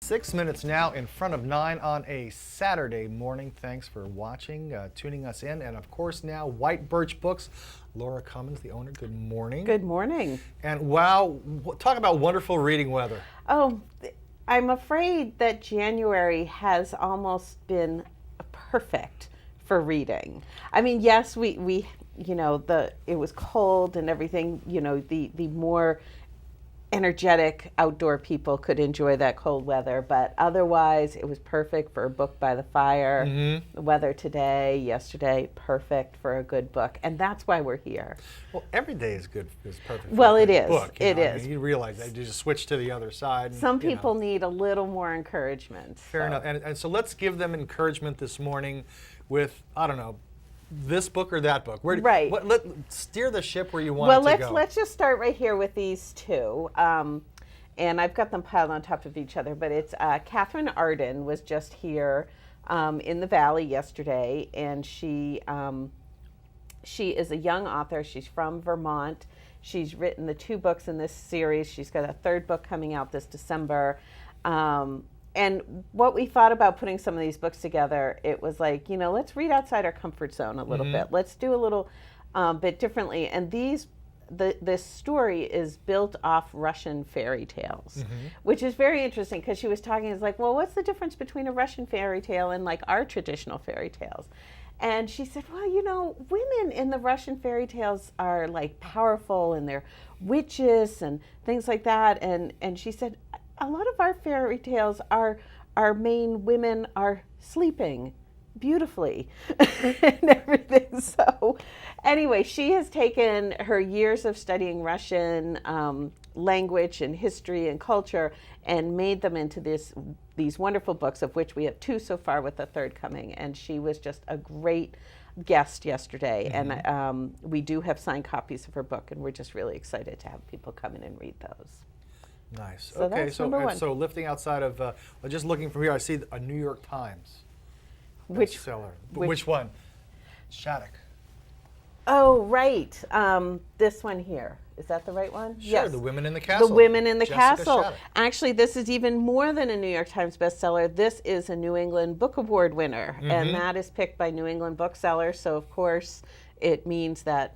6 minutes now in front of 9 on a Saturday morning. Thanks for watching, tuning us in. And of course now, White Birch Books. Laura Cummins, the owner, good morning. Good morning. And wow, talk about wonderful reading weather. Oh, I'm afraid that January has almost been perfect for reading. I mean, yes, we it was cold and everything, the more energetic outdoor people could enjoy that cold weather, but otherwise it was perfect for a book by the fire. The weather today, yesterday, perfect for a good book, and that's why we're here. Well, every day is good, is perfect for Well, a it good is. book. It is. I mean, you realize that you just switch to the other side. Some people need a little more encouragement. Fair enough. And so let's give them encouragement this morning with, I don't know, this book or that book. Right. Steer the ship where you want it to go. Well, let's just start right here with these two. And I've got them piled on top of each other, but it's Katherine Arden was just here in the Valley yesterday, and she is a young author. She's from Vermont. She's written the 2 books in this series. She's got a 3rd book coming out this December. And what we thought about putting some of these books together, it was like, let's read outside our comfort zone a little bit. Let's do a little bit differently. And this story is built off Russian fairy tales, which is very interesting because she was talking, it's like, well, what's the difference between a Russian fairy tale and like our traditional fairy tales? And she said, well, women in the Russian fairy tales are like powerful and they're witches and things like that. And she said, a lot of our fairy tales, our main women are sleeping beautifully and everything. So anyway, she has taken her years of studying Russian language and history and culture and made them into these wonderful books, of which we have 2 so far with the 3rd coming. And she was just a great guest yesterday. And we do have signed copies of her book, and we're just really excited to have people come in and read those. Nice. So okay, that's number 1. So lifting outside of, just looking from here, I see a New York Times bestseller. Which one? Shattuck. Oh, right. This one here. Is that the right one? Sure, yes. The Women in the Castle. The Women in the Jessica Castle. Shattuck. Actually, this is even more than a New York Times bestseller. This is a New England Book Award winner, and that is picked by New England Booksellers. So, of course, it means that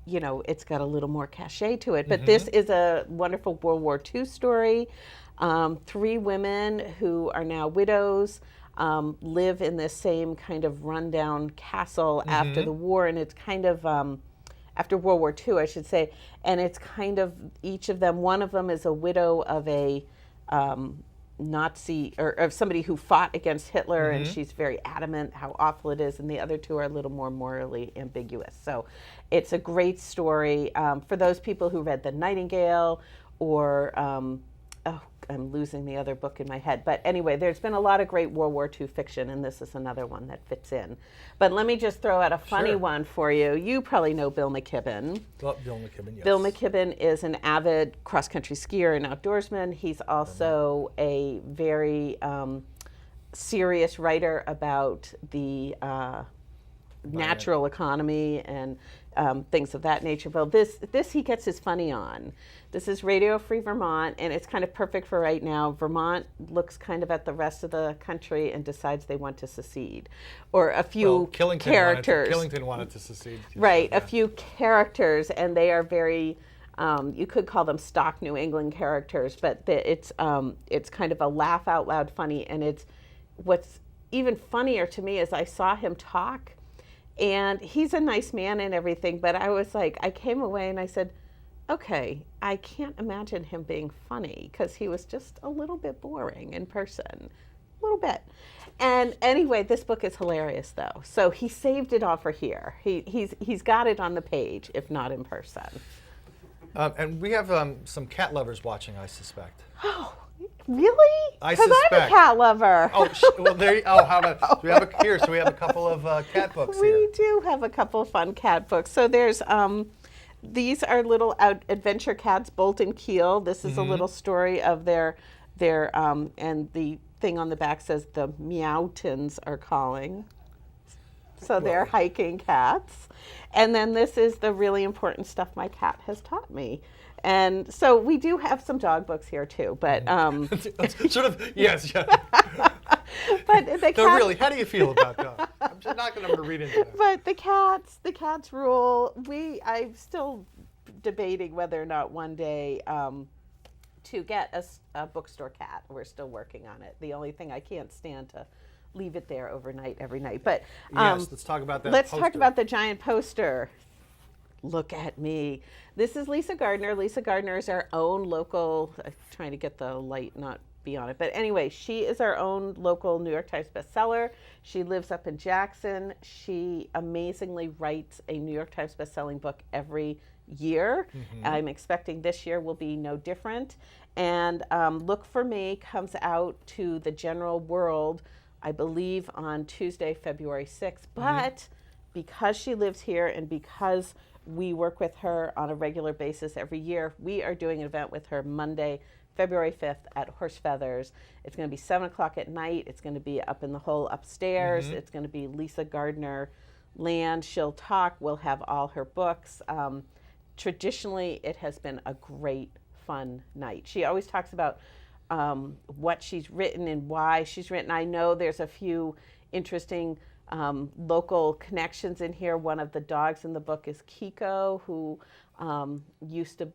it's got a little more cachet to it. But this is a wonderful World War II story. 3 women who are now widows live in this same kind of rundown castle after the war, and it's kind of after World War II, I should say. And it's kind of each of them. One of them is a widow of a Nazi or of somebody who fought against Hitler, and she's very adamant how awful it is, and the other 2 are a little more morally ambiguous. So it's a great story for those people who read The Nightingale or I'm losing the other book in my head. But anyway, there's been a lot of great World War II fiction, and this is another one that fits in. But let me just throw out a funny one for you. You probably know Bill McKibben. Well, Bill McKibben, yes. Bill McKibben is an avid cross-country skier and outdoorsman. He's also a very serious writer about the natural economy and things of that nature. Well, this he gets his funny on. This is Radio Free Vermont, and it's kind of perfect for right now. Vermont looks kind of at the rest of the country and decides they want to secede, or a few characters. Killington wanted to secede. Right, a few characters, and they are very. You could call them stock New England characters, but it's kind of a laugh out loud funny, and it's what's even funnier to me is I saw him talk. And he's a nice man and everything, but I was like, I came away and I said, okay, I can't imagine him being funny because he was just a little bit boring in person, a little bit. And anyway, this book is hilarious though. So he saved it all for here. He's got it on the page, if not in person. And we have some cat lovers watching, I suspect. Oh, really? I suspect. Because I'm a cat lover. How about, so we have a couple of cat books here. We do have a couple of fun cat books. So there's, these are little adventure cats, Bolt and Keel. This is a little story of their and the thing on the back says the Meowtons are calling. So they're hiking cats. And then this is the really important stuff my cat has taught me. And so we do have some dog books here too, but Sort of, yes. Yeah. but the No, really, how do you feel about dogs? I'm just not going to read into that. But the cats rule. I'm still debating whether or not one day to get a bookstore cat. We're still working on it. The only thing I can't stand to leave it there overnight every night. But yes, let's talk about that. Let's poster. talk about the giant poster. Look at me. This is Lisa Gardner. Lisa Gardner is our own local, I'm trying to get the light not be on it. But anyway, she is our own local New York Times bestseller. She lives up in Jackson. She amazingly writes a New York Times bestselling book every year. I'm expecting this year will be no different. And Look for Me comes out to the general world, I believe, on Tuesday, February 6th. But because she lives here and because we work with her on a regular basis every year, we are doing an event with her Monday, February 5th at Horsefeathers. It's going to be 7 o'clock at night. It's going to be up in the hole upstairs. It's going to be Lisa Gardner land. She'll talk. We'll have all her books. Traditionally, it has been a great, fun night. She always talks about what she's written and why she's written. I know there's a few interesting local connections in here. One of the dogs in the book is Kiko, who used to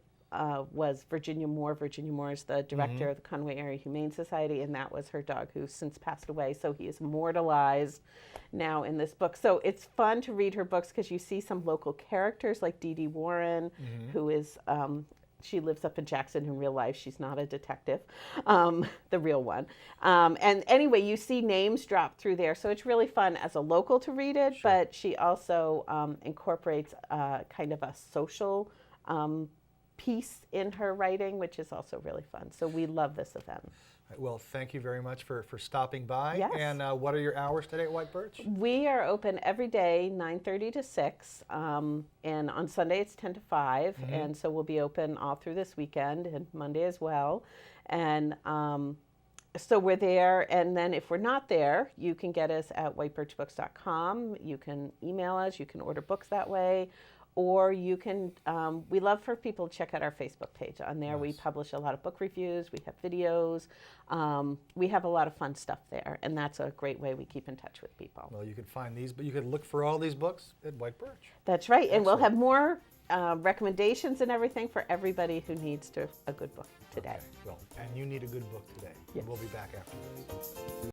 was Virginia Moore. Virginia Moore is the director of the Conway Area Humane Society, and that was her dog, who since passed away. So he is immortalized now in this book. So it's fun to read her books because you see some local characters like Dee Dee Warren, who is she lives up in Jackson in real life. She's not a detective, the real one. And anyway, you see names drop through there. So it's really fun as a local to read it, but she also incorporates kind of a social piece in her writing, which is also really fun. So we love this event. Well, thank you very much for stopping by. Yes. And what are your hours today at White Birch? We are open every day, 9:30 to 6, and on Sunday it's 10 to 5, and so we'll be open all through this weekend and Monday as well. And so we're there, and then if we're not there, you can get us at whitebirchbooks.com. You can email us, you can order books that way, or you can, we love for people to check out our Facebook page. On there we publish a lot of book reviews, we have videos, we have a lot of fun stuff there, and that's a great way we keep in touch with people. Well, you could find these, but you could look for all these books at White Birch. That's right, and we'll have more recommendations and everything for everybody who needs a good book today. Okay. Well, and you need a good book today. Yes. We'll be back after this.